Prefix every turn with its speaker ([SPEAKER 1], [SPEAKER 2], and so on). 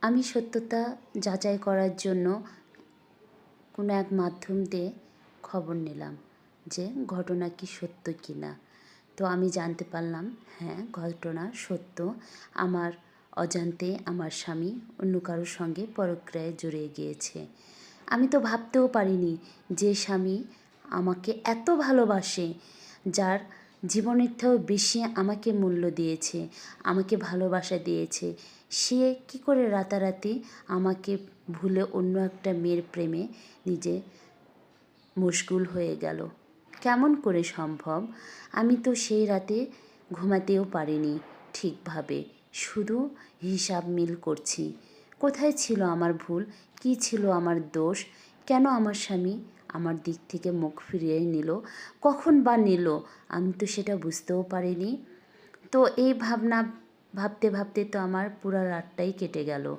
[SPEAKER 1] আমি সত্যতা যাচাই করার জন্য কোনো এক মাধ্যম দিয়ে খবর নিলাম যে ঘটনা কি সত্য কি না। তো আমি জানতে পারলাম হ্যাঁ, ঘটনা সত্য। আমার অজান্তে আমার স্বামী অন্য কারোর সঙ্গে পরক্রিয়ায় জড়িয়ে গিয়েছে। আমি তো ভাবতেও পারিনি যে স্বামী আমাকে এত ভালোবাসে, যার জীবনের থেকেও বেশি আমাকে মূল্য দিয়েছে, আমাকে ভালোবাসা দিয়েছে, সে কী করে রাতারাতি আমাকে ভুলে অন্য একটা মেয়ের প্রেমে নিজে মশগুল হয়ে গেল। কেমন করে সম্ভব? আমি তো সেই রাতে ঘুমাতেও পারিনি ঠিকভাবে, শুধু হিসাব মিল করছি। কোথায় ছিল আমার ভুল? কী ছিল আমার দোষ? কেন আমার স্বামী আমার দিক থেকে মুখ ফিরিয়ে নিল? কখন বা নিল? আমি তো সেটা বুঝতেও পারিনি। তো এই ভাবনা ভাবতে ভাবতে তো আমার পুরো রাতটাই কেটে গেল।